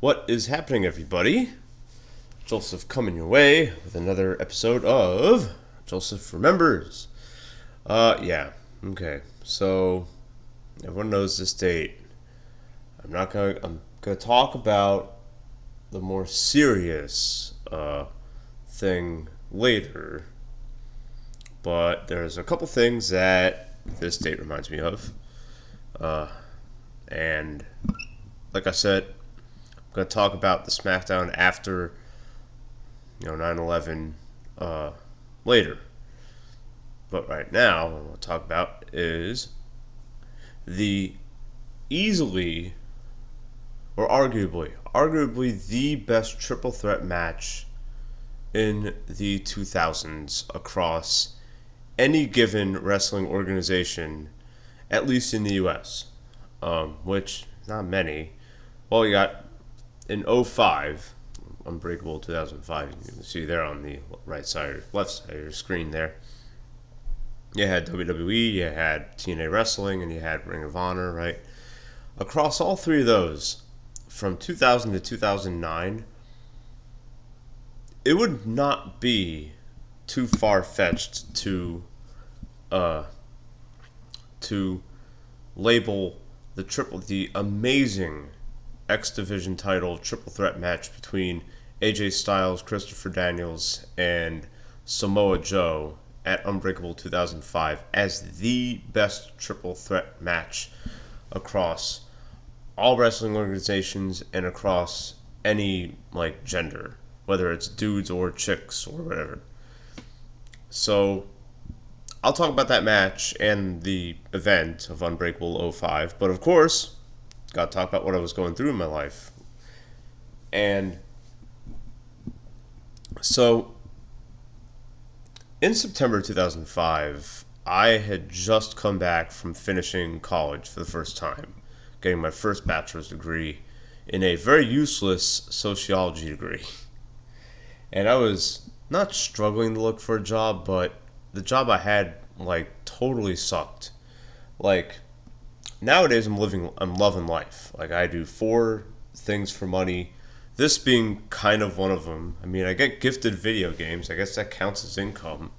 What is happening, everybody? Joelsuf coming your way with another episode of Joelsuf Remembers. Yeah, okay. So everyone knows this date. I'm gonna talk about the more serious thing later, but there's a couple things that this date reminds me of, and like I said, I'm gonna talk about the Smackdown after 9/11 later. But right now, what we'll talk about is the easily or arguably the best triple threat match in the 2000s across any given wrestling organization, at least in the U.S., which not many. Well, you got in '05, Unbreakable 2005. You can see there on the right side or left side of your screen there. You had WWE, you had TNA Wrestling, and you had Ring of Honor, right? Across all three of those, from 2000 to 2009, it would not be too far fetched uh, to label the amazing X Division title triple threat match between AJ Styles, Christopher Daniels, and Samoa Joe at Unbreakable 2005 as the best triple threat match across all wrestling organizations and across any gender, whether it's dudes or chicks or whatever. So I'll talk about that match and the event of Unbreakable '05, but of course, got to talk about what I was going through in my life. And so in September 2005, I had just come back from finishing college for the first time, getting my first bachelor's degree in a very useless sociology degree. And I was not struggling to look for a job, but the job I had totally sucked. Like nowadays I'm loving life. Like I do four things for money, this being kind of one of them. I mean, I get gifted video games. I guess that counts as income.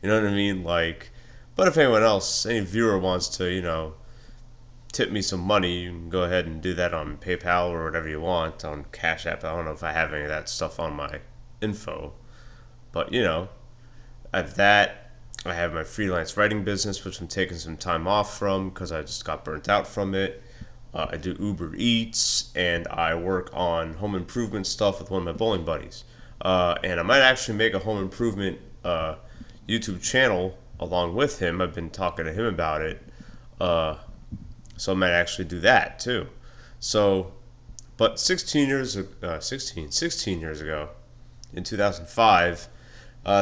You know what I mean? But if anyone else, any viewer wants to, tip me some money, you can go ahead and do that on PayPal or whatever you want on Cash App. I don't know if I have any of that stuff on my info, but I have that. I have my freelance writing business, which I'm taking some time off from because I just got burnt out from it. I do Uber Eats, and I work on home improvement stuff with one of my bowling buddies. And I might actually make a home improvement YouTube channel along with him. I've been talking to him about it. So I might actually do that too. So, but 16 years ago, in 2005,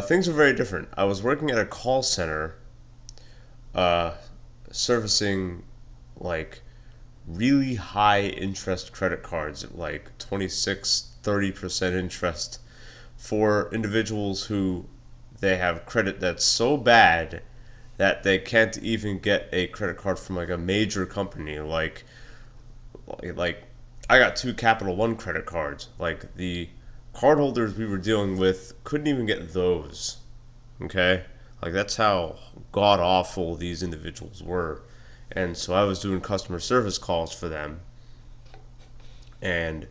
things were very different. I was working at a call center, servicing really high interest credit cards at 26-30% interest for individuals who they have credit that's so bad that they can't even get a credit card from a major company. Like I got two Capital One credit cards. Like the cardholders we were dealing with couldn't even get those. Okay? That's how god awful these individuals were. And so I was doing customer service calls for them. And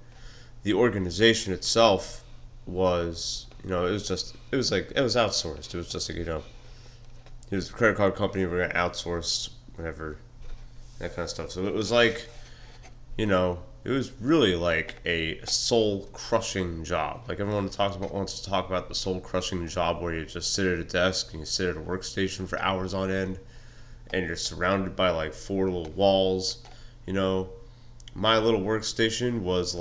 the organization itself was, it was outsourced. It was just it was a credit card company. We're going to outsource whatever, that kind of stuff. So it was it was really a soul crushing job. Everyone wants to talk about the soul crushing job where you just sit at a desk and you sit at a workstation for hours on end, and you're surrounded by four little walls. My little workstation was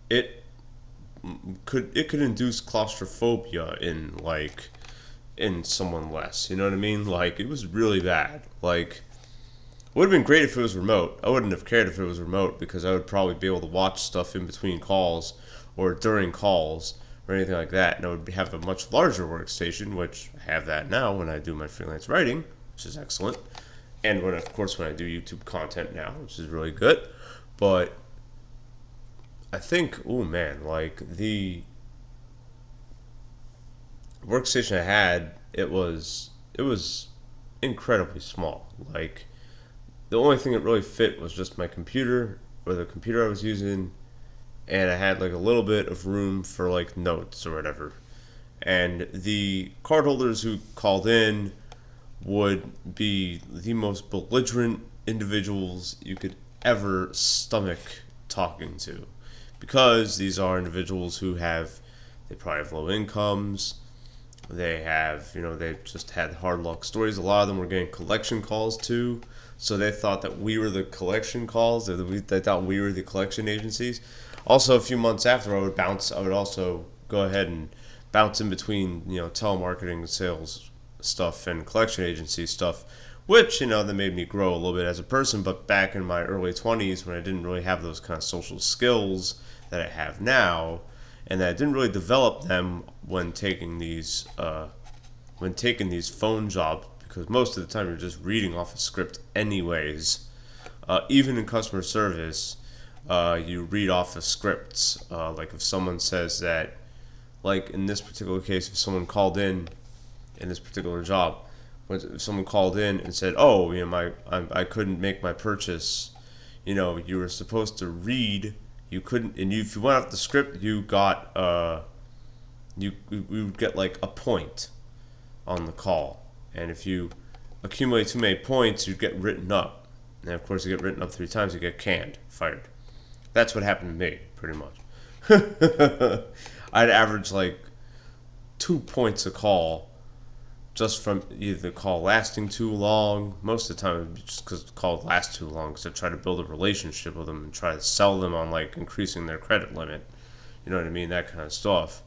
it could induce claustrophobia in someone less. You know what I mean? It was really bad. It would have been great if it was remote. I wouldn't have cared if it was remote because I would probably be able to watch stuff in between calls or during calls or anything like that, and I would have a much larger workstation, which I have that now when I do my freelance writing, which is excellent, and when I do YouTube content now, which is really good. But I think, oh man, like the workstation I had, it was incredibly small. Like the only thing that really fit was just my computer or the computer I was using, and I had like a little bit of room for like notes or whatever. And the cardholders who called in would be the most belligerent individuals you could ever stomach talking to, because these are individuals who they probably have low incomes. They have, they've just had hard luck stories. A lot of them were getting collection calls too. So they thought that we were the collection calls, or they thought we were the collection agencies. Also, a few months after, I would also go ahead and bounce in between, telemarketing sales stuff and collection agency stuff, which, that made me grow a little bit as a person. But back in my early 20s, when I didn't really have those kind of social skills that I have now, and that I didn't really develop them when taking these phone jobs, because most of the time you're just reading off a script anyways. Even in customer service, you read off of scripts. Like if someone says that, like in this particular case, if someone called in this particular job, if someone called in and said, "Oh, I couldn't make my purchase," you were supposed to read. You couldn't, and if you went off the script, you would get like a point on the call, and if you accumulate too many points, you'd get written up. And of course, you get written up 3 times, you get canned, fired. That's what happened to me, pretty much. I'd average like 2 points a call just from either the call lasting too long. Most of the time, it'd be just because the call would last too long, because I try to build a relationship with them and try to sell them on like increasing their credit limit. You know what I mean? That kind of stuff.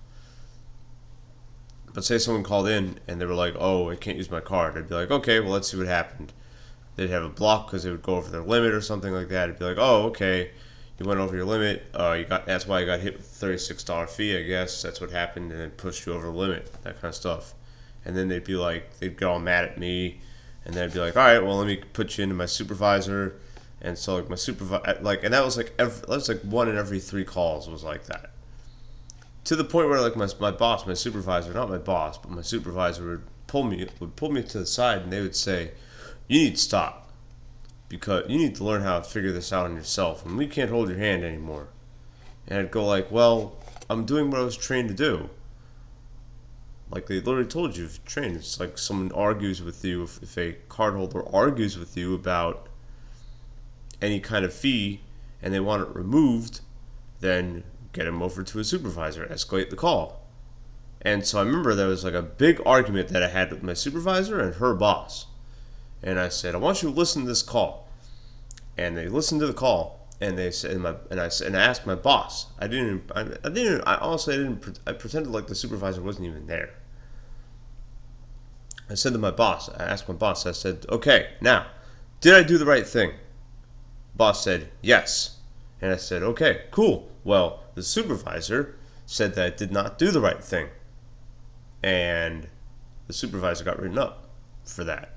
But say someone called in and they were like, "Oh, I can't use my card." I'd be like, "Okay, well, let's see what happened." They'd have a block because they would go over their limit or something like that. It'd be like, "Oh, okay, you went over your limit. That's why you got hit with a $36 fee, I guess. That's what happened, and it pushed you over the limit." That kind of stuff. And then they'd get all mad at me, and then I'd be like, "All right, well, let me put you into my supervisor." And so like my supervisor, and that was like one in every 3 calls was like that. To the point where like my boss, my supervisor, not my boss, but my supervisor would pull me to the side, and they would say, "You need to stop, because you need to learn how to figure this out on yourself, and we can't hold your hand anymore." And I'd go like, "Well, I'm doing what I was trained to do." Like they literally told you, if you're trained, it's like someone argues with you, if a cardholder argues with you about any kind of fee and they want it removed, then get him over to a supervisor, escalate the call. And so I remember there was like a big argument that I had with my supervisor and her boss. And I said, "I want you to listen to this call." And they listened to the call, and they said, I asked my boss. I pretended like the supervisor wasn't even there. I said to my boss, I asked my boss, I said, "Okay, now, did I do the right thing?" Boss said, "Yes." And I said, "Okay, cool. Well, the supervisor said that I did not do the right thing." And the supervisor got written up for that.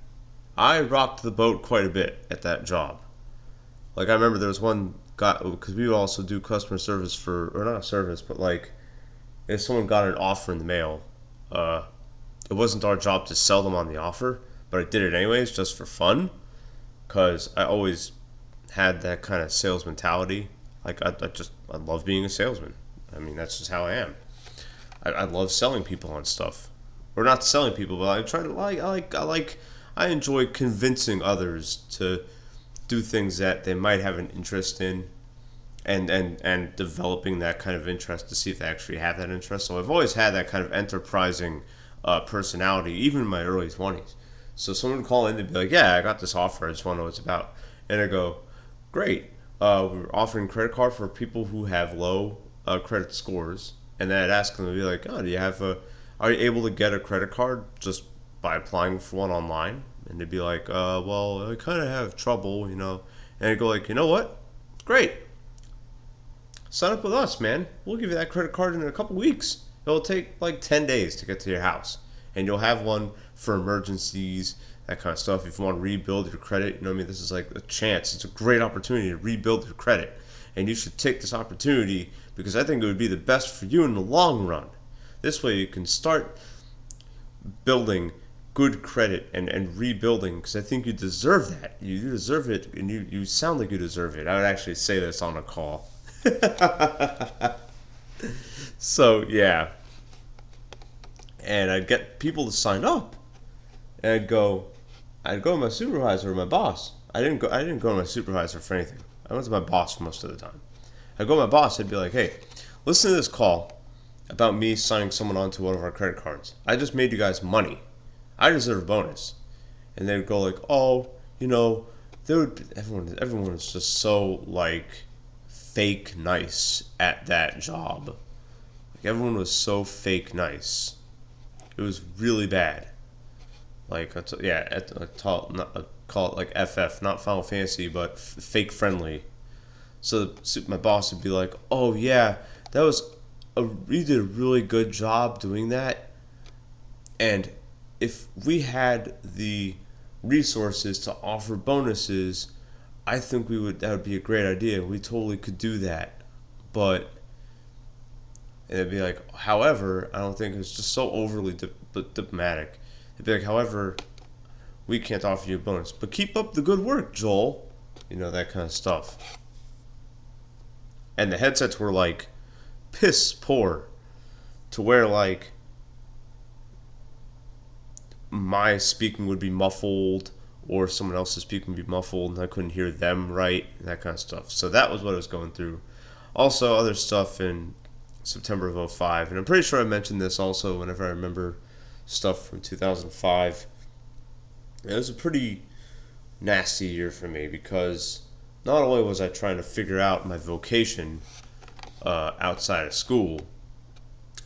I rocked the boat quite a bit at that job. Like I remember there was one guy, because we also do customer service or not service, but like if someone got an offer in the mail, it wasn't our job to sell them on the offer, but I did it anyways just for fun, because I always had that kind of sales mentality. Like I love being a salesman. I mean, that's just how I am. I love selling people on stuff, or not selling people, but I try to I enjoy convincing others to do things that they might have an interest in, and developing that kind of interest to see if they actually have that interest. So I've always had that kind of enterprising personality, even in my early 20s. So someone would call in and be like, "Yeah, I got this offer. I just want to know what it's about." And I go, "Great. We're offering credit card for people who have low credit scores." And then I'd ask them to be like, "Oh, are you able to get a credit card just by applying for one online?" And they'd be like, "Well, I kind of have trouble. And I'd go like, "You know what? Great. Sign up with us, man. We'll give you that credit card in a couple weeks. It'll take like 10 days to get to your house. And you'll have one for emergencies, that kind of stuff. If you want to rebuild your credit, this is like a chance. It's a great opportunity to rebuild your credit. and you should take this opportunity because I think it would be the best for you in the long run. This way you can start building good credit and rebuilding because I think you deserve that. You deserve it, and you sound like you deserve it. I would actually say this on a call. So, yeah. And I'd get people to sign up. And I'd go to my supervisor or my boss. I didn't go to my supervisor for anything. I went to my boss most of the time. I'd go to my boss, I'd be like, hey, listen to this call about me signing someone onto one of our credit cards. I just made you guys money. I deserve a bonus. And they'd go like, oh, everyone is just so like fake nice at that job. Like everyone was so fake nice. It was really bad. Like I call it like FF, not Final Fantasy, but fake friendly. So my boss would be like, "Oh yeah, you did a really good job doing that, and if we had the resources to offer bonuses, I think that would be a great idea. We totally could do that, but." And it'd be like, however, I don't think it's just so overly diplomatic. It'd be like, however, we can't offer you a bonus. But keep up the good work, Joel. That kind of stuff. And the headsets were like piss poor to where like my speaking would be muffled or someone else's speaking would be muffled and I couldn't hear them right, and that kind of stuff. So that was what I was going through. Also, other stuff in September of 2005, and I'm pretty sure I mentioned this also whenever I remember stuff from 2005. It was a pretty nasty year for me because not only was I trying to figure out my vocation outside of school,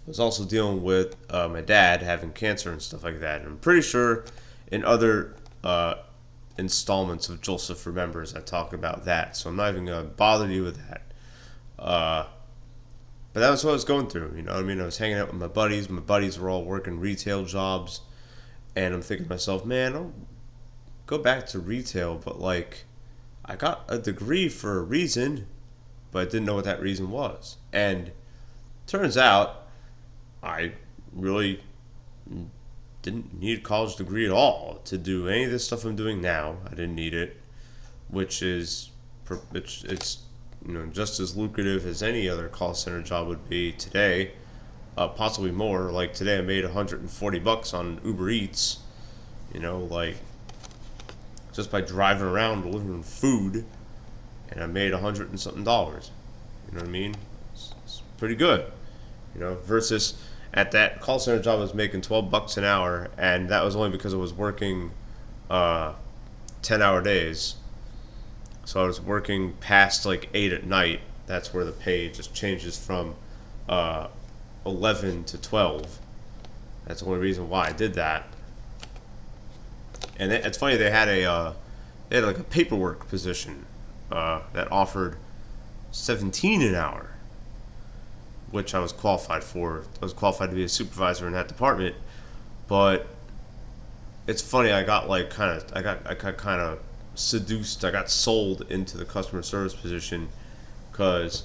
I was also dealing with my dad having cancer and stuff like that. And I'm pretty sure in other installments of Joelsuf Remembers I talk about that, so I'm not even going to bother you with that. But that was what I was going through, you know what I mean? I was hanging out with my buddies. My buddies were all working retail jobs. And I'm thinking to myself, man, I'll go back to retail. But, like, I got a degree for a reason, but I didn't know what that reason was. And turns out I really didn't need a college degree at all to do any of this stuff I'm doing now. I didn't need it, which is, it's just as lucrative as any other call center job would be today, possibly more. Like today, I made $140 on Uber Eats. Like just by driving around delivering food, and I made $100 and something. You know what I mean? It's pretty good. Versus at that call center job, I was making $12 an hour, and that was only because I was working 10-hour days. So I was working past like 8 at night. That's where the pay just changes from 11 to 12. That's the only reason why I did that. And it's funny, they had like a paperwork position that offered 17 an hour, which I was qualified for. I was qualified to be a supervisor in that department. But it's funny, I got kind of seduced. I got sold into the customer service position because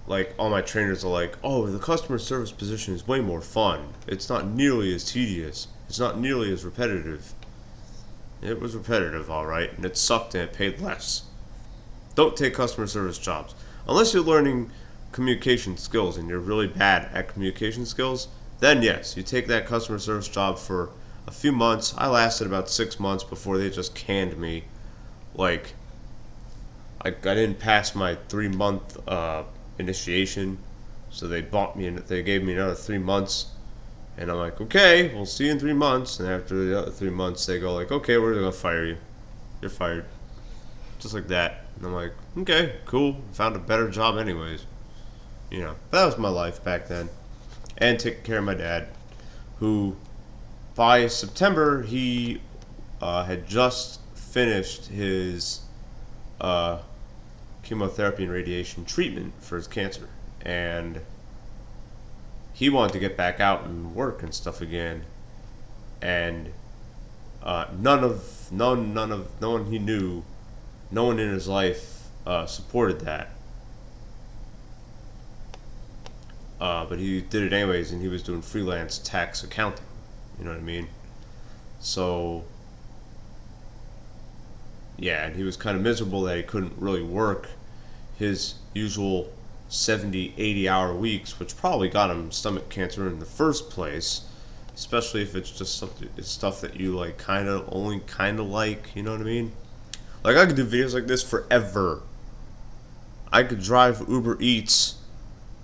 like all my trainers are like, oh, the customer service position is way more fun. It's not nearly as tedious. It's not nearly as repetitive. It was repetitive, all right, and it sucked and it paid less. Don't take customer service jobs unless you're learning communication skills and you're really bad at communication skills. Then yes, you take that customer service job for a few months. I lasted about 6 months before they just canned me. Like, I didn't pass my 3-month initiation, so they gave me another 3 months, and I'm like, okay, we'll see you in 3 months. And after the other 3 months, they go like, okay, we're gonna fire you. You're fired, just like that. And I'm like, okay, cool. Found a better job anyways. But that was my life back then, and taking care of my dad, who. By September, he had just finished his chemotherapy and radiation treatment for his cancer, and he wanted to get back out and work and stuff again. And no one he knew, no one in his life supported that. But he did it anyways, and he was doing freelance tax accounting. You know what I mean? So, yeah, and he was kind of miserable that he couldn't really work his usual 70, 80-hour weeks, which probably got him stomach cancer in the first place, especially if it's just something, it's stuff that you like only kind of like, you know what I mean? Like, I could do videos like this forever. I could drive Uber Eats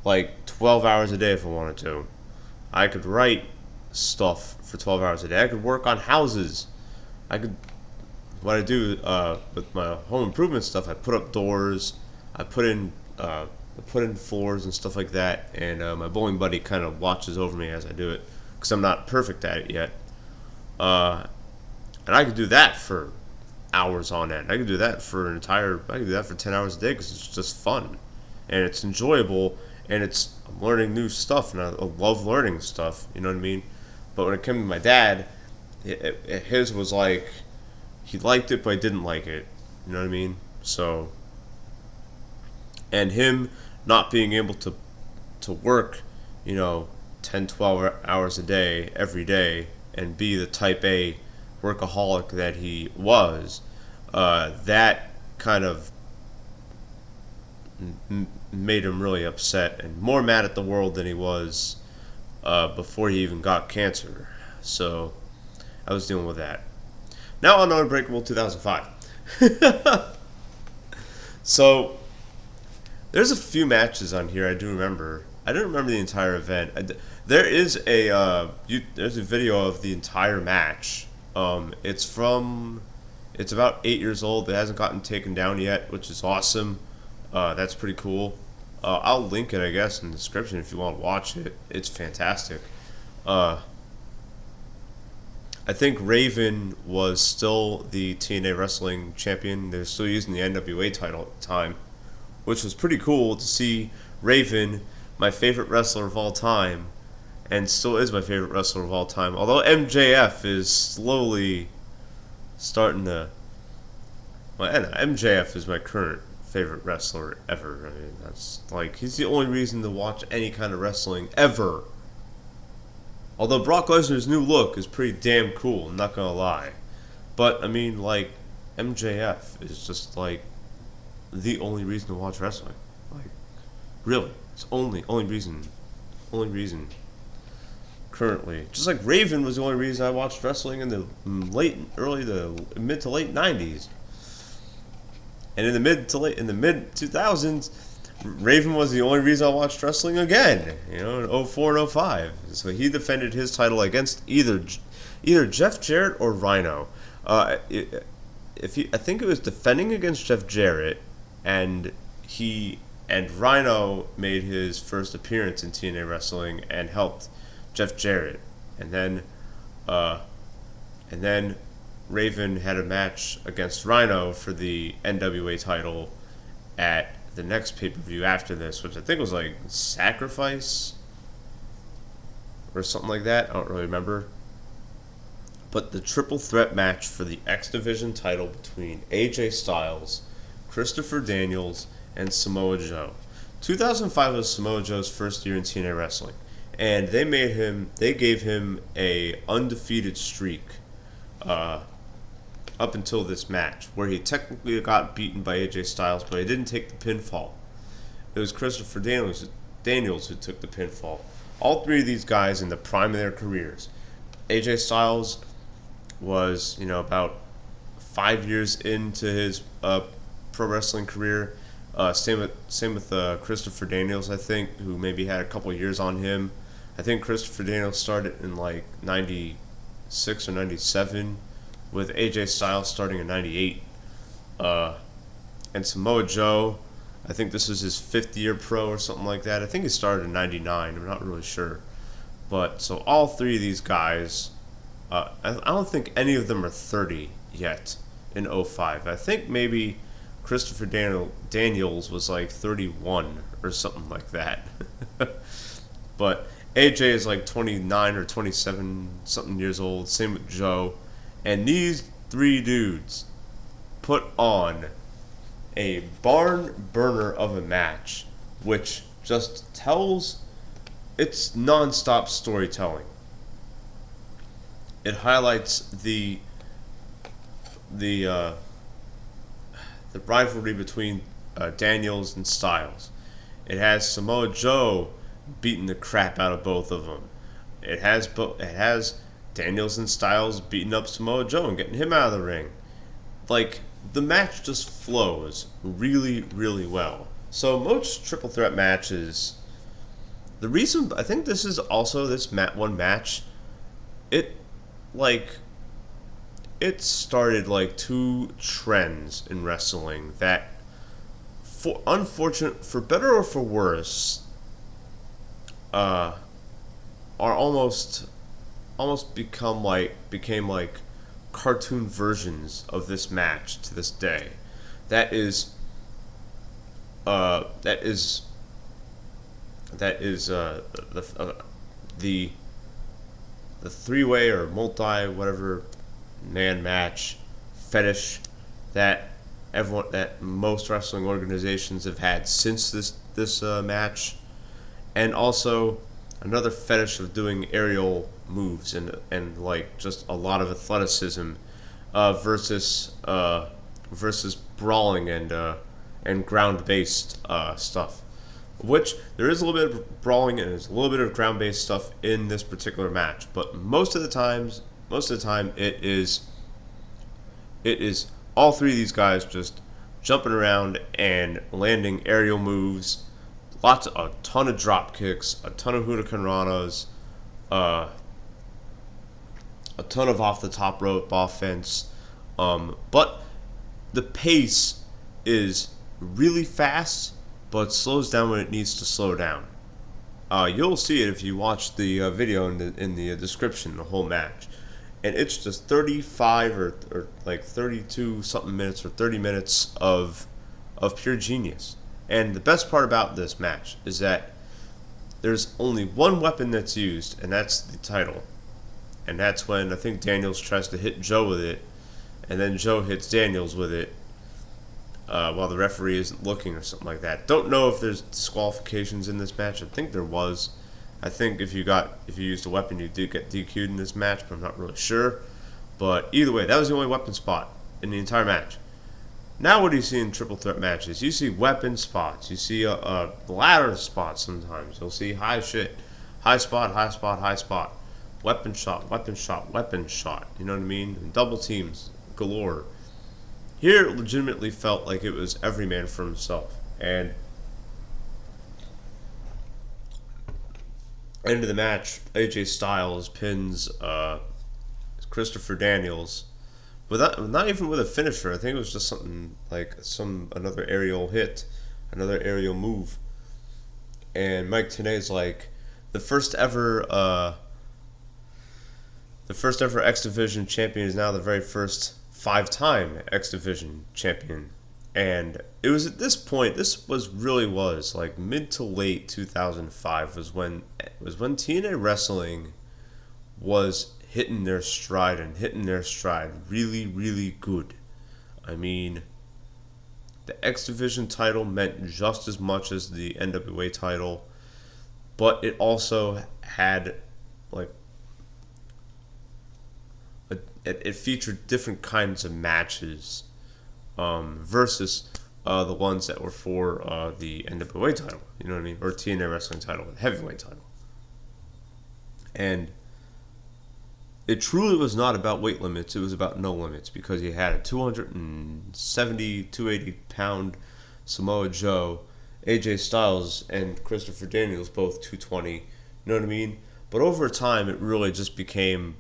like 12 hours a day if I wanted to. I could write stuff for 12 hours a day. I could work on houses. I could, what I do with my home improvement stuff, I put up doors, I put in floors and stuff like that, and my bowling buddy kind of watches over me as I do it, because I'm not perfect at it yet. And I could do that for hours on end. I could do that for I could do that for 10 hours a day because it's just fun, and it's enjoyable, and I'm learning new stuff, and I love learning stuff, you know what I mean? But when it came to my dad, his was like, he liked it, but he didn't like it, you know what I mean? So, and him not being able to work, 10, 12 hours a day, every day, and be the type A workaholic that he was, that kind of made him really upset and more mad at the world than he was before he even got cancer. So I was dealing with that. Now on Unbreakable 2005. So there's a few matches on here I do remember. I don't remember the entire event. There's a video of the entire match. It's about 8 years old. It hasn't gotten taken down yet, which is awesome. That's pretty cool. I'll link it, I guess, in the description if you want to watch it. It's fantastic. I think Raven was still the TNA Wrestling Champion. They're still using the NWA title at the time, which was pretty cool to see Raven, my favorite wrestler of all time, and still is my favorite wrestler of all time. Although MJF is slowly starting to... Well, MJF is my current favorite wrestler ever. I mean, that's like, he's the only reason to watch any kind of wrestling ever. Although Brock Lesnar's new look is pretty damn cool, I'm not gonna lie. But, I mean, like, MJF is just, like, the only reason to watch wrestling. Like, really. It's only reason currently. Just like Raven was the only reason I watched wrestling in the mid to late 90s. And in the mid 2000s, Raven was the only reason I watched wrestling again, in 04 and 05. So he defended his title against either Jeff Jarrett or Rhino. I think it was defending against Jeff Jarrett, and Rhino made his first appearance in TNA Wrestling and helped Jeff Jarrett, and then Raven had a match against Rhino for the NWA title at the next pay-per-view after this, which I think was like Sacrifice or something like that. I don't really remember. But the triple threat match for the X Division title between AJ Styles, Christopher Daniels, and Samoa Joe. 2005 was Samoa Joe's first year in TNA Wrestling, and they gave him a undefeated streak up until this match, where he technically got beaten by AJ Styles, but he didn't take the pinfall. It was Christopher Daniels who took the pinfall. All three of these guys in the prime of their careers. AJ Styles was, about 5 years into his pro wrestling career. Same with Christopher Daniels, I think, who maybe had a couple years on him. I think Christopher Daniels started in like 96 or 97, with AJ Styles starting in 98. And Samoa Joe, I think this was his 5th year pro or something like that. I think he started in 99, I'm not really sure. But, so all three of these guys, I don't think any of them are 30 yet in 05. I think maybe Christopher Daniels was like 31 or something like that. But AJ is like 29 or 27 something years old. Same with Joe. And these three dudes put on a barn burner of a match, which just tells it's non-stop storytelling. It highlights the uh, the rivalry between Daniels and Styles. It has Samoa Joe beating the crap out of both of them. It has Daniels and Styles beating up Samoa Joe and getting him out of the ring. Like, the match just flows really, really well. So most triple threat matches, the reason I think this is also this one match, it like it started like two trends in wrestling that, for unfortunate, for better or for worse, are almost became like cartoon versions of this match to this day. That is that is the the three-way or multi whatever man match fetish that most wrestling organizations have had since this match, and also another fetish of doing aerial moves and like just a lot of athleticism versus brawling and ground based stuff. Which there is a little bit of brawling and there's a little bit of ground based stuff in this particular match, but most of the time it is all three of these guys just jumping around and landing aerial moves, a ton of drop kicks, a ton of Huracan Ranas, a ton of off the top rope offense, but the pace is really fast, but slows down when it needs to slow down. You'll see it if you watch the video in the description, the whole match. And it's just 35 or like 32 something minutes or 30 minutes of pure genius. And the best part about this match is that there's only one weapon that's used, and that's the title. And that's when I think Daniels tries to hit Joe with it, and then Joe hits Daniels with it while the referee isn't looking or something like that. Don't know if there's disqualifications in this match. I think there was. I think if you used a weapon, you did get DQ'd in this match, but I'm not really sure. But either way, that was the only weapon spot in the entire match. Now what do you see in triple threat matches? You see weapon spots. You see a ladder spot sometimes. You'll see high shit. High spot, high spot, high spot. Weapon shot, weapon shot, weapon shot. You know what I mean? And double teams galore. Here it legitimately felt like it was every man for himself. And end of the match, AJ Styles pins Christopher Daniels, not even with a finisher. I think it was just something like another aerial hit, another aerial move. And Mike Tenay's like, the first ever X Division champion is now the very first 5-time X Division champion. And it was at this point, this was like mid to late 2005 was when TNA Wrestling was hitting their stride really, really good. I mean, the X Division title meant just as much as the NWA title, but it also had like it featured different kinds of matches versus the ones that were for the NWA title, you know what I mean, or TNA Wrestling title, the heavyweight title. And it truly was not about weight limits, it was about no limits, because you had a 270, 280 pound Samoa Joe, AJ Styles, and Christopher Daniels, both 220, you know what I mean? But over time, it really just became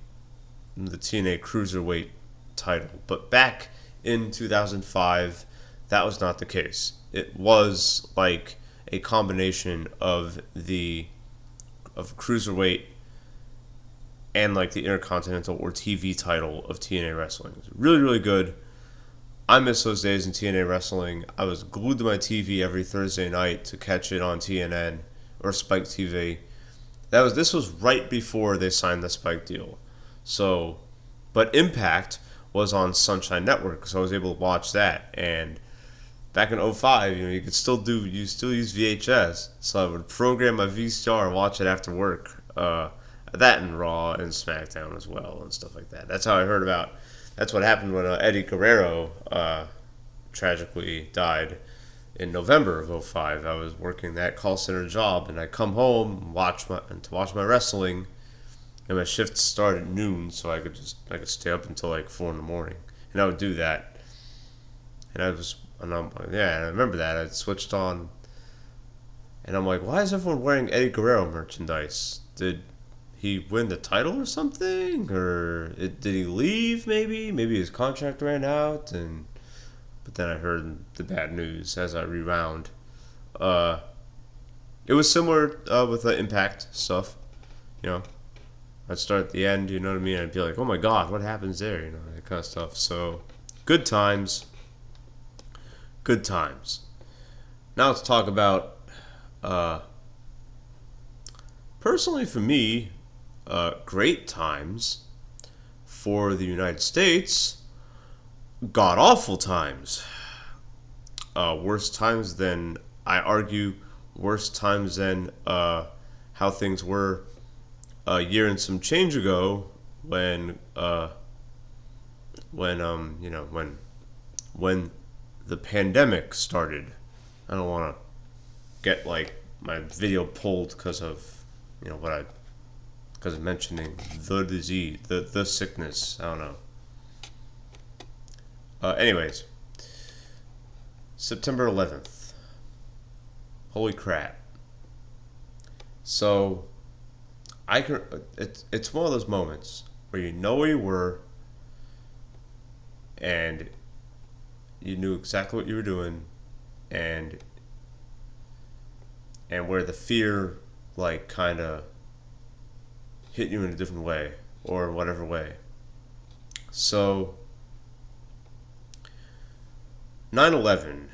the TNA Cruiserweight title. But back in 2005, that was not the case. It was like a combination of Cruiserweight and like the Intercontinental or TV title of TNA Wrestling. It was really, really good. I miss those days in TNA Wrestling. I was glued to my TV every Thursday night to catch it on TNN or Spike TV. This was right before they signed the Spike deal. So, but Impact was on Sunshine Network, so I was able to watch that. And back in '05, you could you still use VHS. So I would program my VCR and watch it after work. That and Raw and Smackdown as well and stuff like that. That's how I heard about. That's what happened when Eddie Guerrero tragically died in November of '05. I was working that call center job, and I come home to watch my wrestling, and my shift started at noon, so I could stay up until like 4 in the morning, and I would do that. And I remember that I switched on, and I'm like, why is everyone wearing Eddie Guerrero merchandise? Did he win the title or something, or did he leave? Maybe his contract ran out, but then I heard the bad news as I rewound. It was similar with the Impact stuff, you know. I'd start at the end, you know what I mean? I'd be like, oh my god, what happens there? That kind of stuff. So, good times. Good times. Now let's talk about, personally for me, great times. For the United States, god awful times. Worse times than, I argue, worse times than how things were a year and some change ago when the pandemic started. I don't want to get like my video pulled because of because of mentioning the disease, the sickness. I don't know. Anyways, September 11th. Holy crap. So it's one of those moments where you know where you were and you knew exactly what you were doing, and where the fear like kind of hit you in a different way or whatever way. So 9/11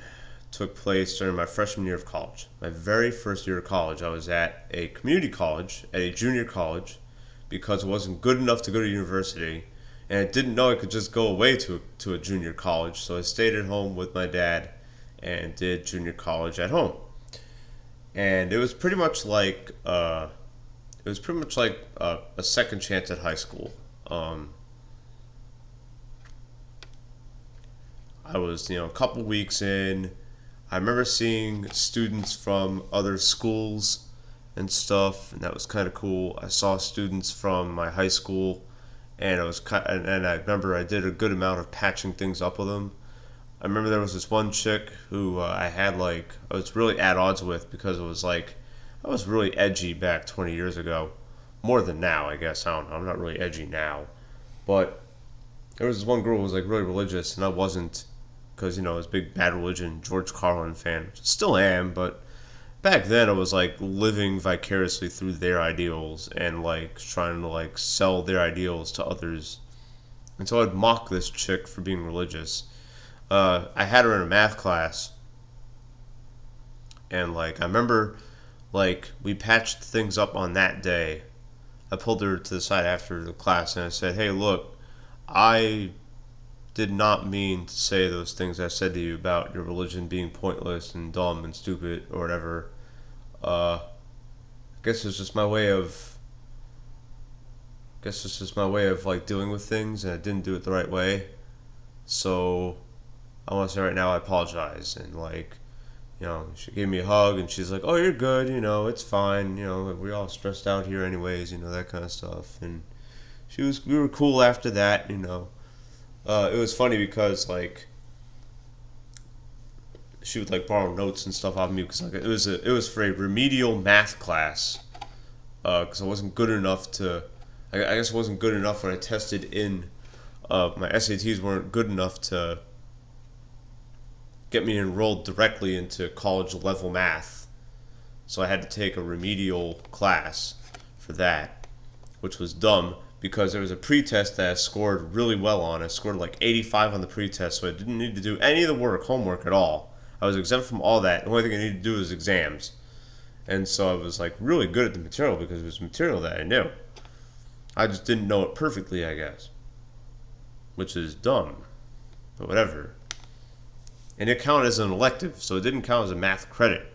took place during my freshman year of college. My very first year of college, I was at a community college, at a junior college, because it wasn't good enough to go to university, and I didn't know I could just go away to a junior college, so I stayed at home with my dad and did junior college at home. And it was pretty much like a second chance at high school. I was a couple weeks in. I remember seeing students from other schools and stuff, and that was kind of cool. I saw students from my high school, and and I remember I did a good amount of patching things up with them. I remember there was this one chick who I was really at odds with, because it was like I was really edgy back 20 years ago, more than now, I guess. I don't know. I'm not really edgy now, but there was this one girl who was like really religious, and I wasn't. Because, I was a big Bad Religion, George Carlin fan. Still am, but back then I was, like, living vicariously through their ideals and, like, trying to, like, sell their ideals to others. And so I'd mock this chick for being religious. I had her in a math class. And, like, I remember, like, we patched things up on that day. I pulled her to the side after the class and I said, hey, look, I did not mean to say those things I said to you about your religion being pointless and dumb and stupid or whatever. I guess it's just my way of like dealing with things, and I didn't do it the right way. So I want to say right now I apologize. And like, she gave me a hug and she's like, oh, you're good, it's fine, we're all stressed out here anyways, that kind of stuff. And we were cool after that. It was funny because like she would like borrow notes and stuff off me, because like it was for a remedial math class, because I wasn't good enough to. I guess it wasn't good enough when I tested in. My SATs weren't good enough to get me enrolled directly into college level math, so I had to take a remedial class for that, which was dumb. Because there was a pretest that I scored really well on. I scored like 85 on the pretest, so I didn't need to do any of the homework at all. I was exempt from all that. The only thing I needed to do was exams. And so I was like really good at the material, because it was material that I knew. I just didn't know it perfectly, I guess. Which is dumb. But whatever. And it counted as an elective, so it didn't count as a math credit.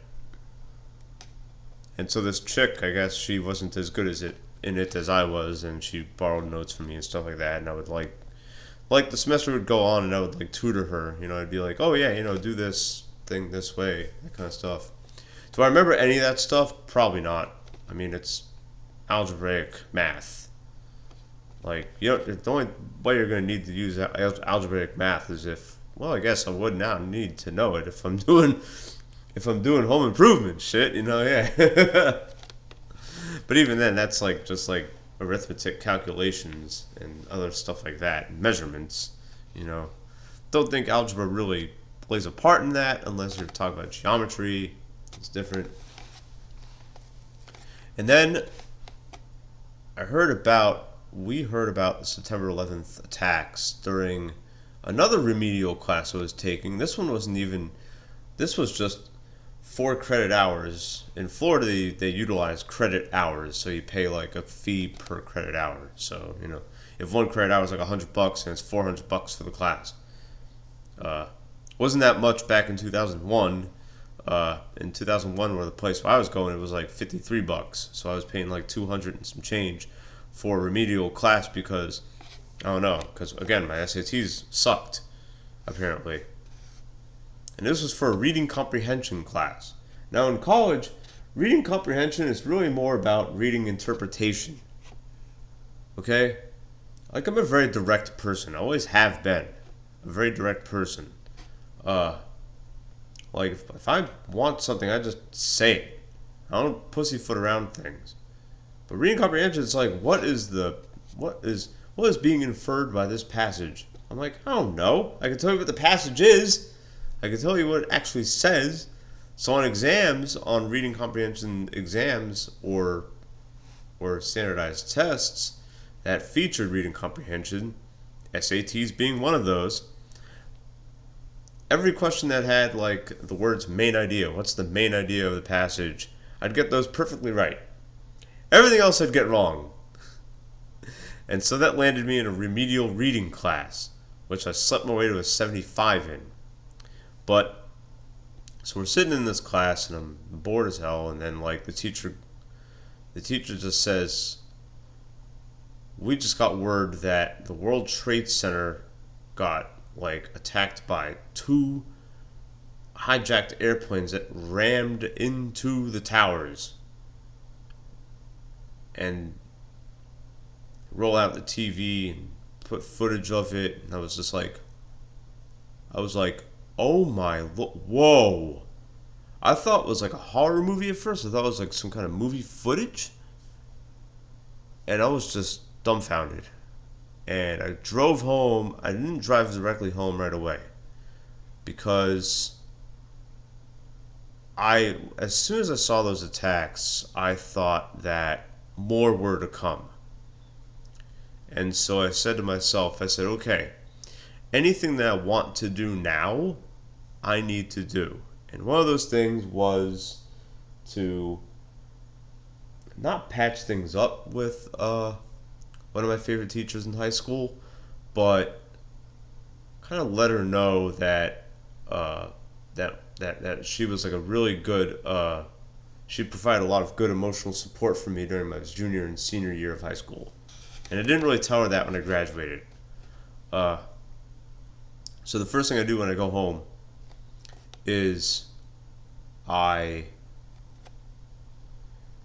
And so this chick, I guess she wasn't as good as it in it as I was, and she borrowed notes from me and stuff like that. And I would like the semester would go on, and I would like tutor her. You know, I'd be like, oh yeah, do this thing this way, that kind of stuff. Do I remember any of that stuff? Probably not. I mean, it's algebraic math. Like, the only way you're going to need to use algebraic math is if, well, I guess I would now need to know it if I'm doing home improvement shit, yeah. But even then, that's like just like arithmetic calculations and other stuff like that, measurements, Don't think algebra really plays a part in that unless you're talking about geometry. It's different. And then we heard about the September 11th attacks during another remedial class I was taking. This was just 4 credit hours. In Florida, they utilize credit hours, so you pay like a fee per credit hour. So, if 1 credit hour is like $100 and it's $400 for the class. Wasn't that much back in 2001. In 2001, where the place where I was going, it was like $53. So I was paying like $200 and some change for a remedial class because, I don't know, because again, my SATs sucked, apparently. And this was for a reading comprehension class. Now in college, reading comprehension is really more about reading interpretation. Okay? Like, I'm a very direct person. I always have been a very direct person. Like, if I want something, I just say it. I don't pussyfoot around things. But reading comprehension, it's like, what is being inferred by this passage? I'm like, I don't know. I can tell you what the passage is. I can tell you what it actually says. So on exams, on reading comprehension exams or standardized tests that featured reading comprehension, SATs being one of those, every question that had like the words main idea, what's the main idea of the passage, I'd get those perfectly right. Everything else I'd get wrong. And so that landed me in a remedial reading class, which I slept my way to a 75 in. But, so we're sitting in this class and I'm bored as hell, and then like the teacher just says, we just got word that the World Trade Center got like attacked by 2 hijacked airplanes that rammed into the towers. And roll out the TV and put footage of it, and I was like, oh my, whoa. I thought it was like a horror movie at first. I thought it was like some kind of movie footage. And I was just dumbfounded. And I drove home. I didn't drive directly home right away. Because as soon as I saw those attacks, I thought that more were to come. And so I said to myself, okay, anything that I want to do now, I need to do. And one of those things was to not patch things up with one of my favorite teachers in high school, but kind of let her know that that she was like a really good, she provided a lot of good emotional support for me during my junior and senior year of high school. And I didn't really tell her that when I graduated. So the first thing I do when I go home is I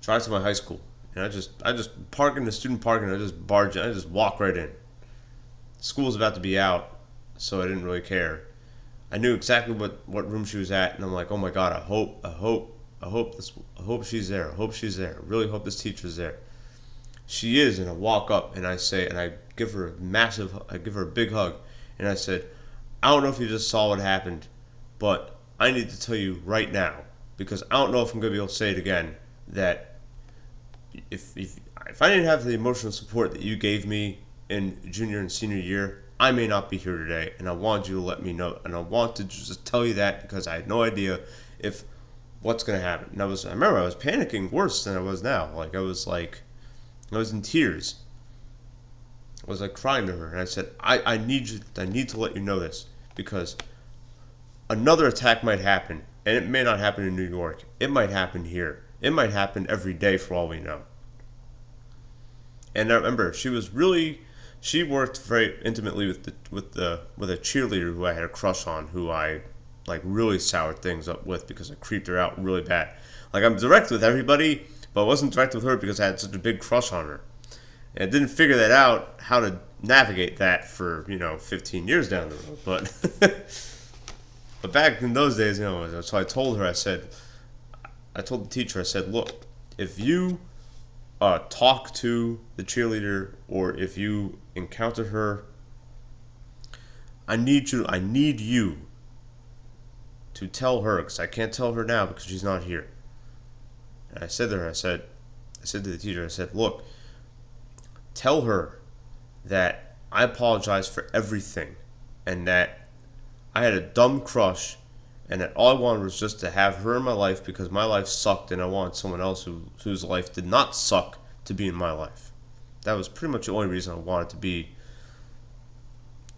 drive to my high school, and I just park in the student parking, and I just barge in, I just walk right in. School's about to be out, so I didn't really care. I knew exactly what room she was at, and I'm like, oh my god, I hope she's there. I hope she's there. I really hope this teacher's there. She is, and I walk up and I say, and I give her a big hug, and I said, I don't know if you just saw what happened, but I need to tell you right now, because I don't know if I'm going to be able to say it again, that if I didn't have the emotional support that you gave me in junior and senior year, I may not be here today, and I want you to let me know, and I want to just tell you that because I had no idea if what's going to happen. And I remember I was panicking worse than I was now. Like, I was in tears. I was like crying to her, and I said, I need to let you know this, because another attack might happen, and it may not happen in New York. It might happen here. It might happen every day for all we know. And I remember she worked very intimately with a cheerleader who I had a crush on, who I like really soured things up with because I creeped her out really bad. Like, I'm direct with everybody, but I wasn't direct with her because I had such a big crush on her. And I didn't figure that out, how to navigate that for, 15 years down the road. But back in those days, so I told her, I told the teacher, I said, look, if you talk to the cheerleader or if you encounter her, I need you to tell her, because I can't tell her now because she's not here. And I said to her, I said to the teacher, I said, look, tell her that I apologize for everything and that I had a dumb crush and that all I wanted was just to have her in my life because my life sucked and I wanted someone else whose life did not suck to be in my life. That was pretty much the only reason I wanted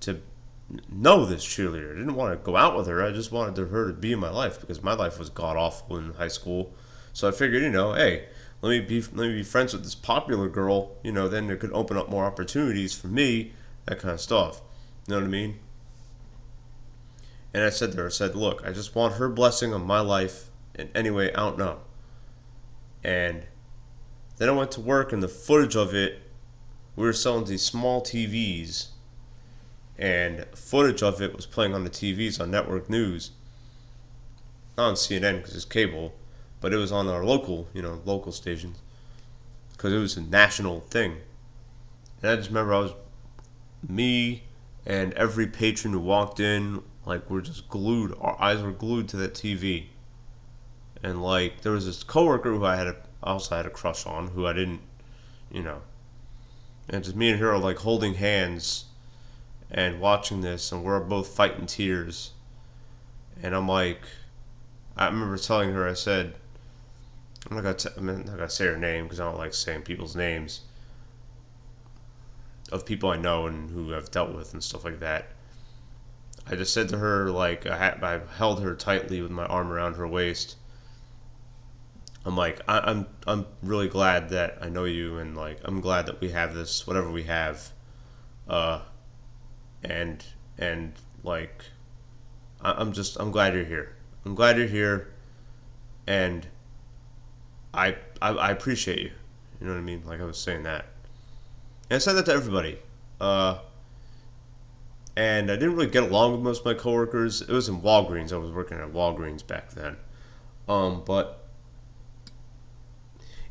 to know this cheerleader. I didn't want to go out with her. I just wanted her to be in my life because my life was god awful in high school. So I figured, hey, let me be friends with this popular girl. Then it could open up more opportunities for me, that kind of stuff. You know what I mean? And I said to her, look, I just want her blessing on my life in any way, I don't know. And then I went to work, and the footage of it, we were selling these small TVs, and footage of it was playing on the TVs on network news. Not on CNN because it's cable, but it was on our local stations because it was a national thing. And I just remember me and every patron who walked in, like, we're just glued. Our eyes were glued to that TV. And, like, there was this coworker who I also had a crush on, who I didn't, And just me and her are, like, holding hands and watching this, and we're both fighting tears. And I'm like, I remember telling her, I said, I'm not gonna say her name because I don't like saying people's names of people I know and who I've dealt with and stuff like that. I just said to her, like, I held her tightly with my arm around her waist. I'm like, I'm really glad that I know you, and like, I'm glad that we have this, whatever we have, and like, I'm glad you're here. I'm glad you're here, and I appreciate you. You know what I mean? Like, I was saying that, and I said that to everybody. And I didn't really get along with most of my coworkers. It was in Walgreens. I was working at Walgreens back then. But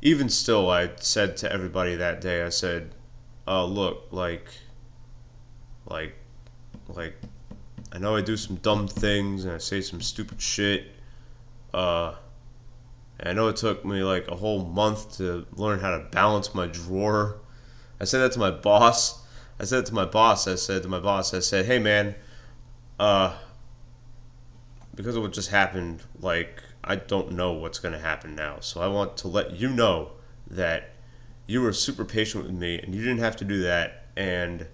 even still, I said to everybody that day, I said, look, like, I know I do some dumb things and I say some stupid shit. And I know it took me like a whole month to learn how to balance my drawer. I said that to my boss. I said hey man, because of what just happened, like, I don't know what's going to happen now. So I want to let you know that you were super patient with me and you didn't have to do that. And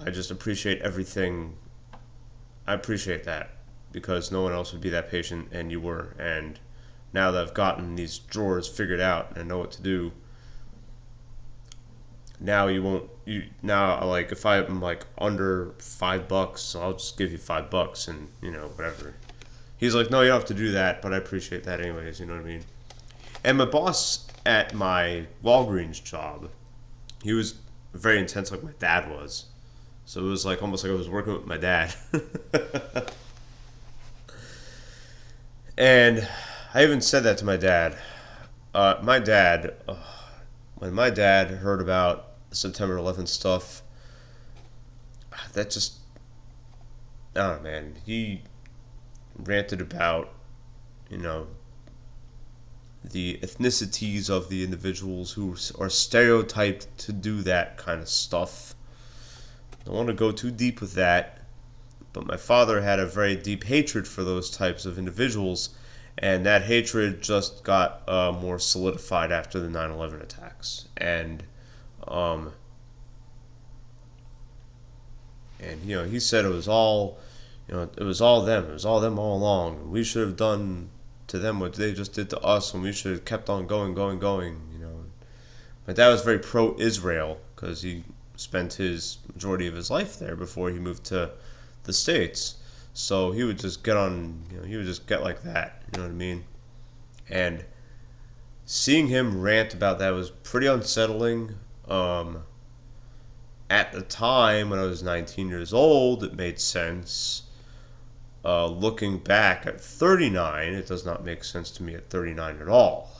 I just appreciate everything. I appreciate that because no one else would be that patient and you were. And now that I've gotten these drawers figured out and I know what to do, now like, if I'm like under $5, I'll just give you $5 and whatever. He's like, no, you don't have to do that, but I appreciate that anyways. You know what I mean? And my boss at my Walgreens job, he was very intense, like my dad was. So it was like almost like I was working with my dad. And I even said that to my dad. When my dad heard about the September 11th stuff, that just, I don't know, man. He ranted about, the ethnicities of the individuals who are stereotyped to do that kind of stuff. I don't want to go too deep with that, but my father had a very deep hatred for those types of individuals, and that hatred just got more solidified after the 9/11 attacks. And he said it was all, It was all them. It was all them all along. We should have done to them what they just did to us, and we should have kept on going, going, going. My dad was very pro-Israel because he spent his majority of his life there before he moved to the States. So he would just get on, he would just get like that. You know what I mean? And seeing him rant about that was pretty unsettling. At the time, when I was 19 years old, it made sense. Looking back at 39, it does not make sense to me at 39 at all.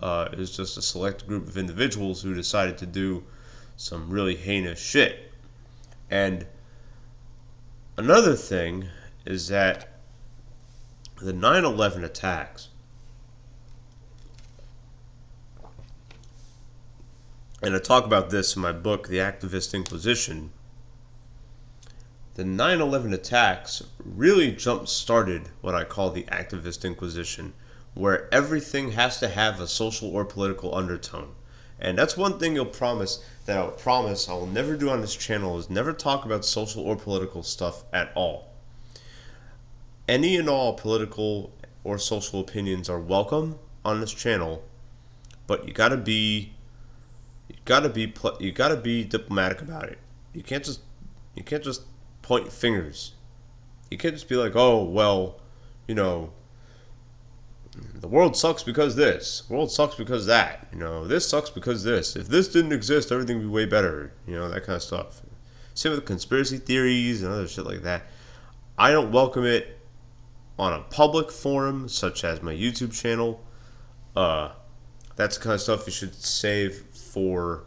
It was just a select group of individuals who decided to do some really heinous shit. And another thing is that the 9/11 attacks, and I talk about this in my book, The Activist Inquisition, the 9/11 attacks really jump-started what I call the Activist Inquisition, where everything has to have a social or political undertone. And that's one thing I'll promise I will never do on this channel, is never talk about social or political stuff at all. Any and all political or social opinions are welcome on this channel, but you gotta be diplomatic about it. You can't just point fingers. You can't just be like, oh well, the world sucks because this. The world sucks because that. This sucks because this. If this didn't exist, everything would be way better. That kind of stuff. Same with conspiracy theories and other shit like that. I don't welcome it on a public forum such as my YouTube channel. That's the kind of stuff you should save for,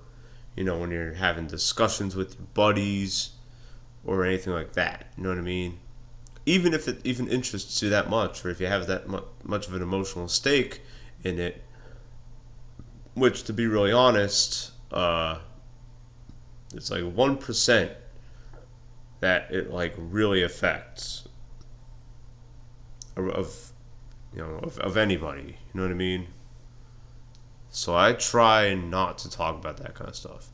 when you're having discussions with your buddies or anything like that. You know what I mean? Even if it even interests you that much, or if you have that much of an emotional stake in it, which, to be really honest, it's like 1% that it like really affects of anybody. You know what I mean? So I try not to talk about that kind of stuff,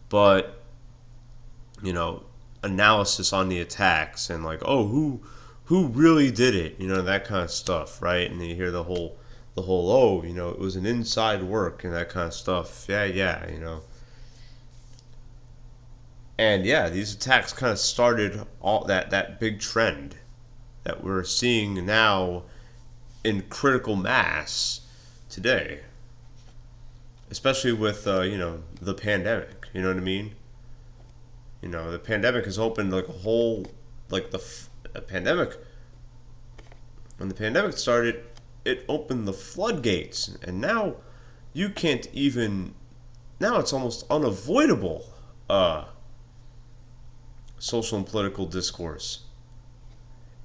but analysis on the attacks and like, oh, who really did it, that kind of stuff, right? And you hear the whole oh, it was an inside work and that kind of stuff. Yeah. And yeah, these attacks kind of started all that big trend that we're seeing now in critical mass today, especially with the pandemic. You know what I mean? The pandemic has opened like a whole, like the pandemic. When the pandemic started, it opened the floodgates, and now you can't even. Now it's almost unavoidable. Social and political discourse,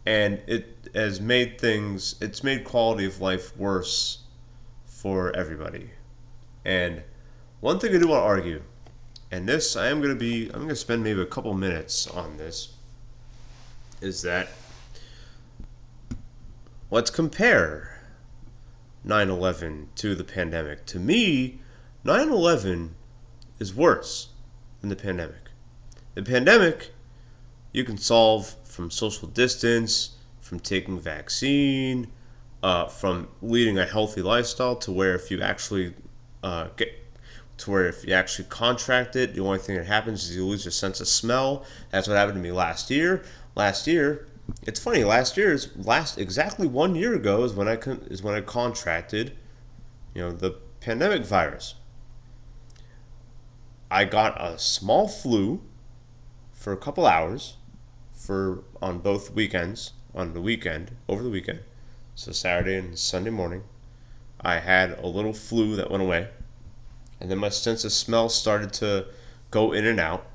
and it has made things. It's made quality of life worse for everybody. And one thing I do want to argue. And this, I'm going to spend maybe a couple minutes on this, is that let's compare 9/11 to the pandemic. To me, 9/11 is worse than the pandemic. The pandemic, you can solve from social distance, from taking vaccine, from leading a healthy lifestyle, to where if you actually contract it, the only thing that happens is you lose your sense of smell. That's what happened to me last year. It's funny. Exactly 1 year ago is when I contracted, the pandemic virus. I got a small flu for a couple hours, on both weekends, over the weekend, so Saturday and Sunday morning. I had a little flu that went away. And then my sense of smell started to go in and out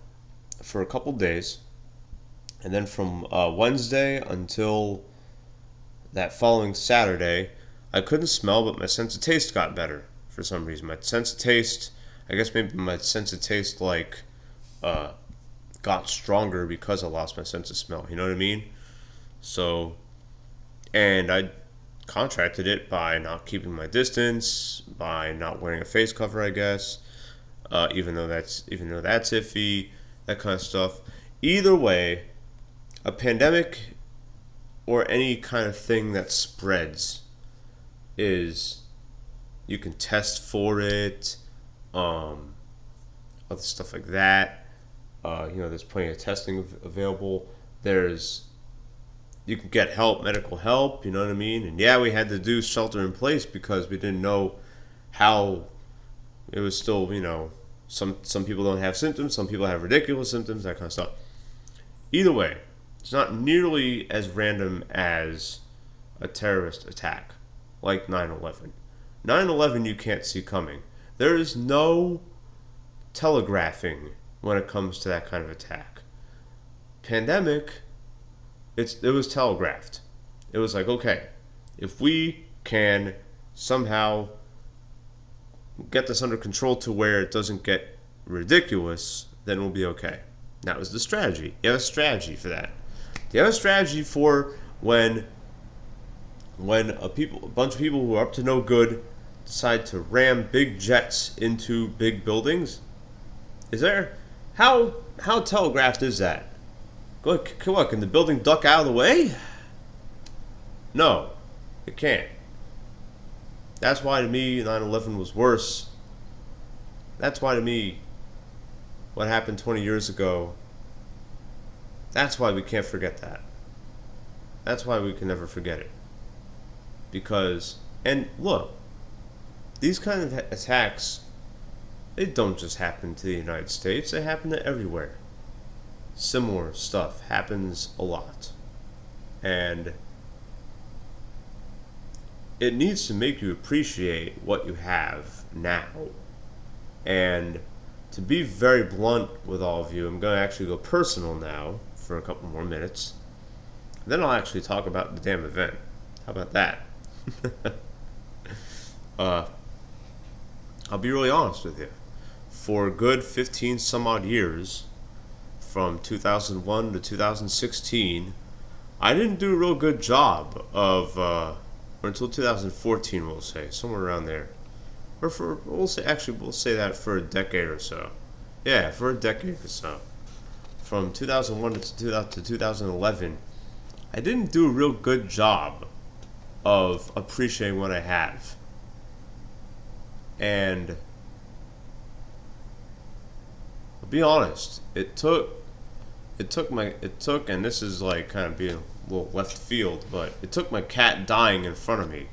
for a couple days. And then from Wednesday until that following Saturday, I couldn't smell, but my sense of taste got better for some reason. My sense of taste, got stronger because I lost my sense of smell. You know what I mean? So, and I contracted it by not keeping my distance, by not wearing a face cover, I guess. Even though that's iffy, that kind of stuff. Either way, a pandemic or any kind of thing that spreads is you can test for it, other stuff like that. There's plenty of testing available. You can get help, medical help, you know what I mean? And yeah, we had to do shelter in place because we didn't know how it was still, some people don't have symptoms, some people have ridiculous symptoms, that kind of stuff. Either way, it's not nearly as random as a terrorist attack like 9/11. 9/11 you can't see coming. There is no telegraphing when it comes to that kind of attack. Pandemic, it was telegraphed. It was like, okay, if we can somehow get this under control to where it doesn't get ridiculous, then we'll be okay. That was the strategy. You have a strategy for that. You have a strategy for when a bunch of people who are up to no good decide to ram big jets into big buildings? Is there how telegraphed is that? What, can the building duck out of the way? No, it can't. That's why to me 9/11 was worse. That's why to me what happened 20 years ago, that's why we can't forget that. That's why we can never forget it. Because, and look, these kind of attacks, they don't just happen to the United States, they happen to everywhere. Similar stuff happens a lot. And it needs to make you appreciate what you have now. And to be very blunt with all of you, I'm going to actually go personal now for a couple more minutes. Then I'll actually talk about the damn event. How about that? I'll be really honest with you. For a good 15 some odd years, from 2001 to 2016, I didn't do a real good job of, or until 2014, we'll say, somewhere around there. Or we'll say that for a decade or so. Yeah, for a decade or so. From 2001 to 2011, I didn't do a real good job of appreciating what I have. And I'll be honest, it took, and this is like kind of being a little left field, but it took my cat dying in front of me.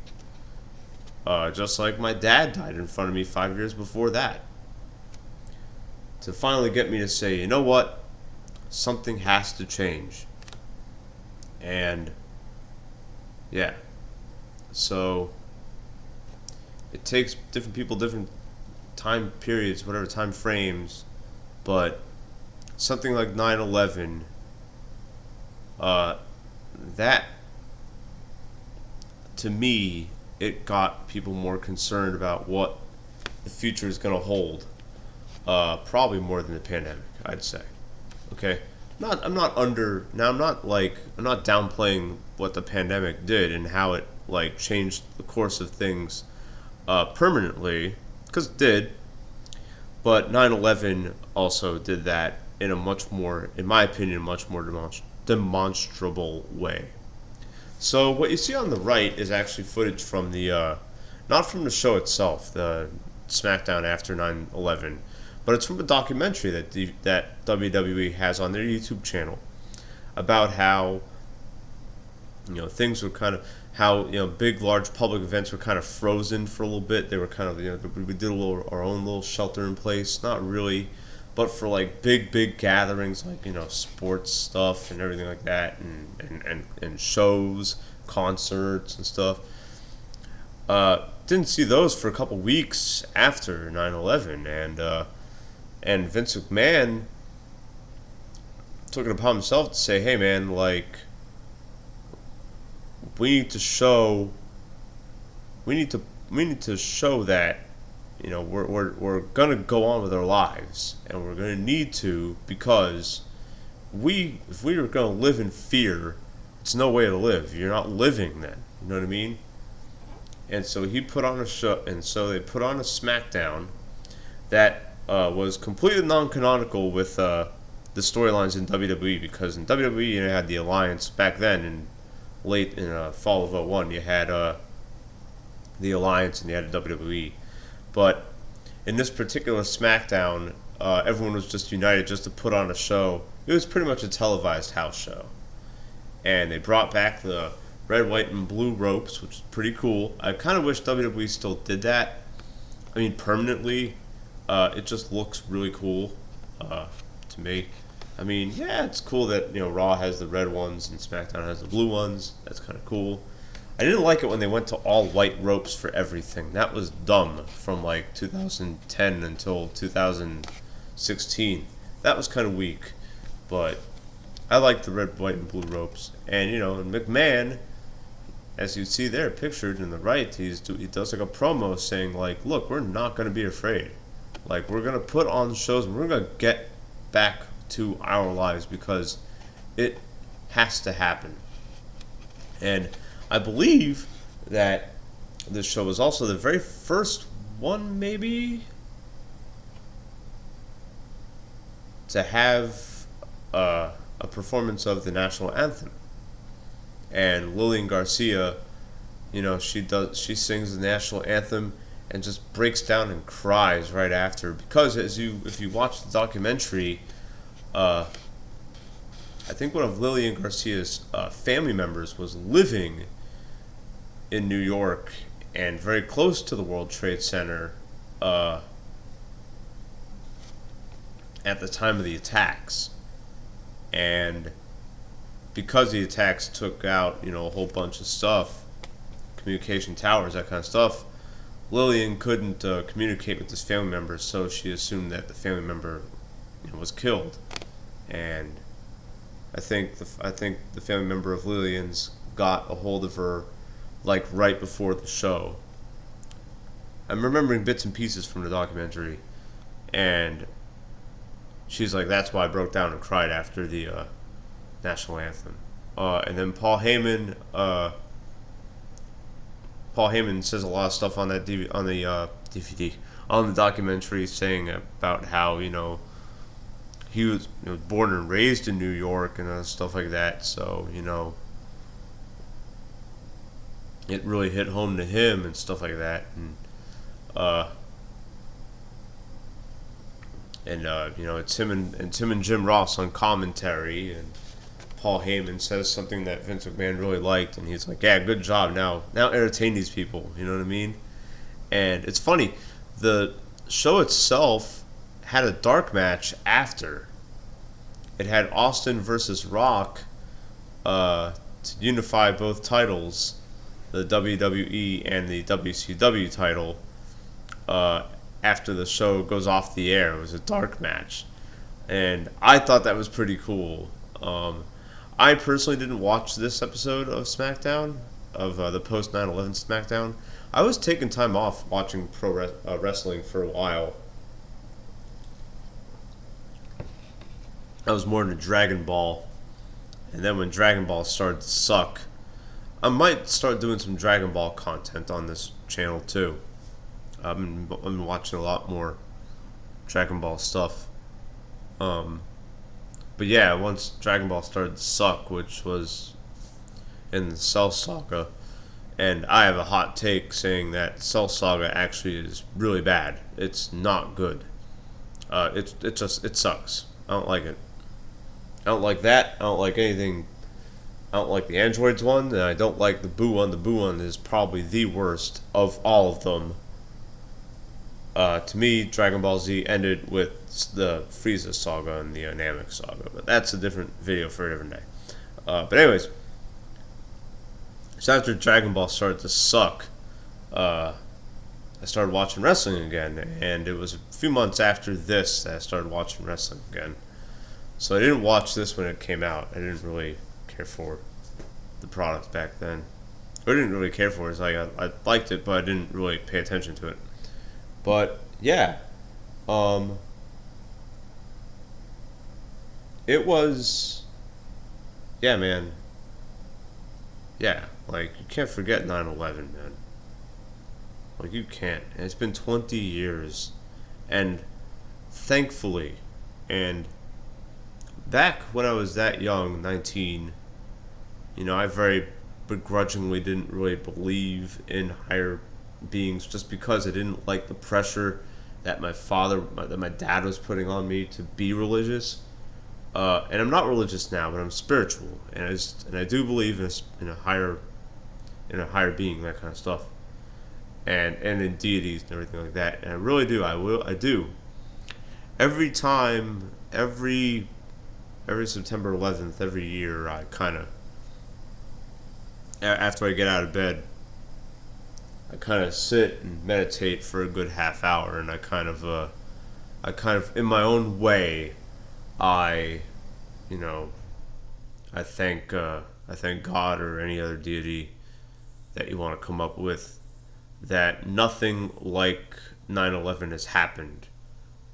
Just like my dad died in front of me 5 years before that. To finally get me to say, you know what? Something has to change. And, yeah. So, it takes different people, different time periods, whatever time frames, but something like 9/11, that, to me, it got people more concerned about what the future is going to hold. Probably more than the pandemic, I'd say. Okay? I'm not downplaying what the pandemic did and how it, like, changed the course of things permanently, because it did. But 9/11 also did that in a much more, in my opinion, much more demonstrable way. So what you see on the right is actually footage from the, not from the show itself, the Smackdown after 9/11, but it's from a documentary that WWE has on their YouTube channel about how, things were kind of, how, big, large public events were kind of frozen for a little bit. They were kind of, we did our own little shelter in place, not really, but for like big gatherings, like, sports stuff and everything like that, and shows, concerts and stuff. Didn't see those for a couple weeks after 9/11, and Vince McMahon took it upon himself to say, hey man, like, we need to show that, we're gonna go on with our lives, and we're gonna need to, because if we were gonna live in fear, it's no way to live. You're not living then. You know what I mean? And so he put on a show, and so they put on a Smackdown that was completely non-canonical with the storylines in WWE, because in WWE you had the Alliance back then, and late in fall of '01. You had the Alliance and you had WWE. But in this particular SmackDown, everyone was just united just to put on a show. It was pretty much a televised house show. And they brought back the red, white, and blue ropes, which is pretty cool. I kind of wish WWE still did that. I mean, permanently. It just looks really cool to me. I mean, yeah, it's cool that Raw has the red ones and SmackDown has the blue ones. That's kind of cool. I didn't like it when they went to all white ropes for everything. That was dumb from like 2010 until 2016. That was kind of weak, but I like the red, white, and blue ropes. And McMahon, as you see there pictured in the right, he does like a promo saying like, "Look, we're not going to be afraid. Like, we're going to put on shows and we're going to get back to our lives because it has to happen." And I believe that this show was also the very first one, maybe, to have a performance of the national anthem. And Lillian Garcia, she sings the national anthem and just breaks down and cries right after, because if you watch the documentary, I think one of Lillian Garcia's family members was living in New York and very close to the World Trade Center at the time of the attacks. And because the attacks took out, a whole bunch of stuff, communication towers, that kind of stuff, Lillian couldn't communicate with this family member, so she assumed that the family member was killed. And I think the family member of Lillian's got a hold of her like right before the show. I'm remembering bits and pieces from the documentary, and she's like, "That's why I broke down and cried after the national anthem." And then Paul Heyman says a lot of stuff on that DVD, on the documentary, saying about how he was born and raised in New York and stuff like that. So it really hit home to him and stuff like that. And it's him and Jim Ross on commentary, and Paul Heyman says something that Vince McMahon really liked, and he's like, "Yeah, good job. Now entertain these people." You know what I mean? And it's funny, the show itself had a dark match after. It had Austin versus Rock to unify both titles, the WWE and the WCW title. After the show goes off the air, it was a dark match, and I thought that was pretty cool. I personally didn't watch this episode of SmackDown, of the post 9/11 SmackDown. I was taking time off watching pro wrestling for a while. I was more into Dragon Ball, and then when Dragon Ball started to suck, I might start doing some Dragon Ball content on this channel too. I've been watching a lot more Dragon Ball stuff. But yeah, once Dragon Ball started to suck, which was in the Cell Saga, and I have a hot take saying that Cell Saga actually is really bad. It's not good. It sucks. I don't like it. I don't like that. I don't like anything. I don't like the Androids one, and I don't like the Boo one. The Boo one is probably the worst of all of them. To me, Dragon Ball Z ended with the Frieza saga and the Namek saga, but that's a different video for a different day. But anyways, so after Dragon Ball started to suck, I started watching wrestling again, and it was a few months after this that I started watching wrestling again. So I didn't watch this when it came out. I didn't really care for the product back then. I didn't really care for it. It's like I liked it, but I didn't really pay attention to it. But yeah, it was, yeah, man. Yeah, like, you can't forget 9/11, man. Like, you can't. And it's been 20 years, and thankfully, and back when I was that young, 19, I very begrudgingly didn't really believe in higher beings just because I didn't like the pressure that that my dad was putting on me to be religious. And I'm not religious now, but I'm spiritual, and I do believe in a higher being, that kind of stuff, and in deities and everything like that. And I really do. I do. Every time, every September 11th, every year, I kind of after I get out of bed, I kind of sit and meditate for a good half hour, and I kind of, in my own way, I, you know, I thank God or any other deity that you want to come up with that nothing like 9/11 has happened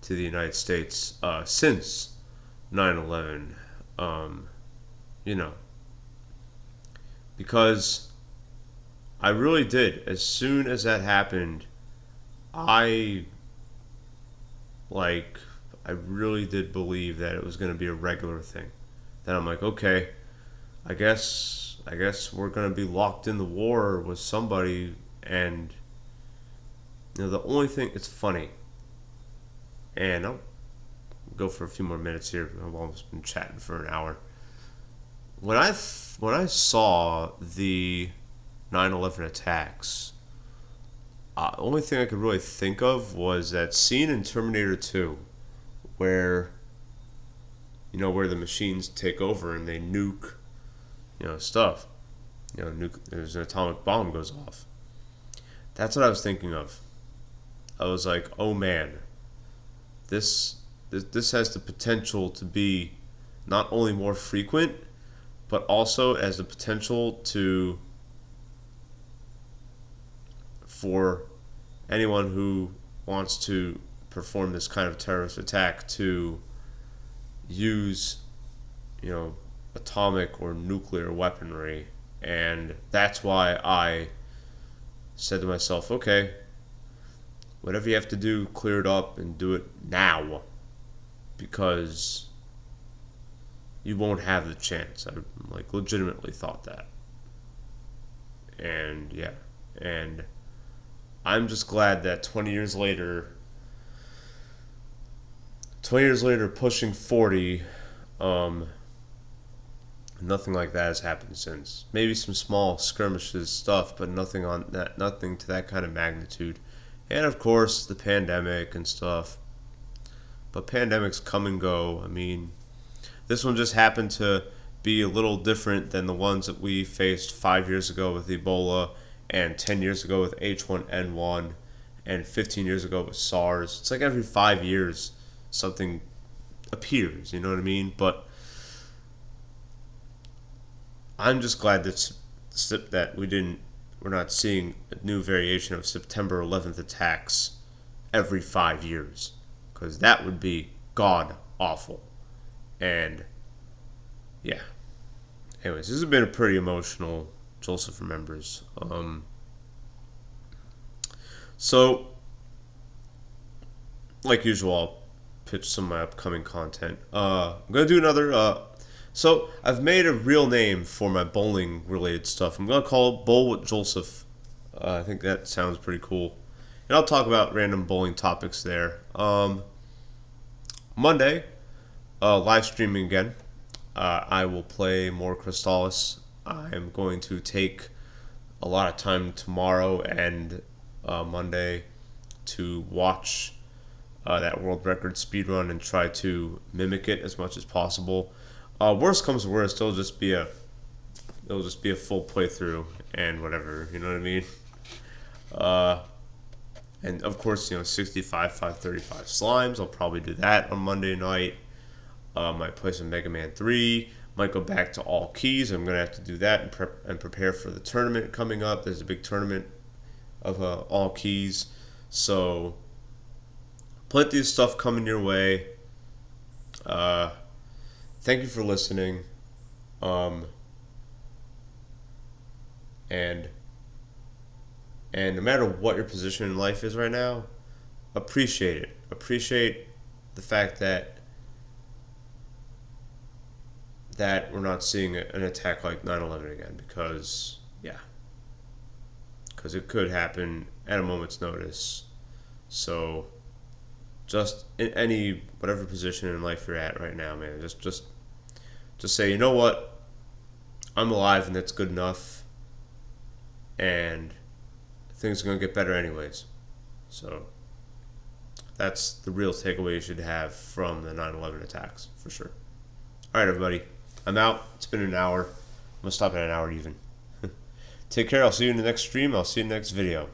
to the United States since 9/11. Um, you know, because I really did. As soon as that happened, I like I really did believe that it was going to be a regular thing. Then I'm like, okay, I guess we're going to be locked in the war with somebody, and the only thing, it's funny, and I'll go for a few more minutes here. I've almost been chatting for an hour. When I saw the 9/11 attacks, the only thing I could really think of was that scene in Terminator 2 where where the machines take over and they nuke stuff. There's an atomic bomb goes off. That's what I was thinking of. I was like, oh man, this has the potential to be not only more frequent, but also has the potential to for anyone who wants to perform this kind of terrorist attack to use, you know, atomic or nuclear weaponry. And that's why I said to myself, okay, whatever you have to do, clear it up and do it now. Because you won't have the chance. I legitimately thought that. And yeah. And I'm just glad that 20 years later, pushing 40, nothing like that has happened since. Maybe some small skirmishes stuff, but nothing to that kind of magnitude. And of course, the pandemic and stuff. But pandemics come and go. I mean, this one just happened to be a little different than the ones that we faced 5 years ago with Ebola, and 10 years ago with H1N1, and 15 years ago with SARS. It's like every 5 years something appears, you know what I mean? But I'm just glad that we're not seeing a new variation of September 11th attacks every 5 years, because that would be god awful. And yeah. Anyways, this has been a pretty emotional Joelsuf Remembers. So, like usual, I'll pitch some of my upcoming content. I'm going to do another. So, I've made a real name for my bowling related stuff. I'm going to call it Bowl with Joelsuf. I think that sounds pretty cool. And I'll talk about random bowling topics there. Monday, live streaming again. I will play more Crystallis. I'm going to take a lot of time tomorrow and Monday to watch that world record speedrun and try to mimic it as much as possible. Worst comes to worst, it'll just be a full playthrough and whatever, you know what I mean? And of course, 65, 535 slimes. I'll probably do that on Monday night. Might play some Mega Man 3. Might go back to all keys. I'm gonna have to do that and prepare for the tournament coming up. There's a big tournament of all keys, so plenty of stuff coming your way. Thank you for listening. And no matter what your position in life is right now, appreciate it. Appreciate the fact that we're not seeing an attack like 9/11 again, because because it could happen at a moment's notice. So just in any whatever position in life you're at right now, man, just say, you know what, I'm alive and that's good enough, and things are gonna get better anyways. So that's the real takeaway you should have from the 9/11 attacks for sure. All right, everybody, I'm out. It's been an hour. I'm gonna stop at an hour even. Take care. I'll see you in the next stream. I'll see you in the next video.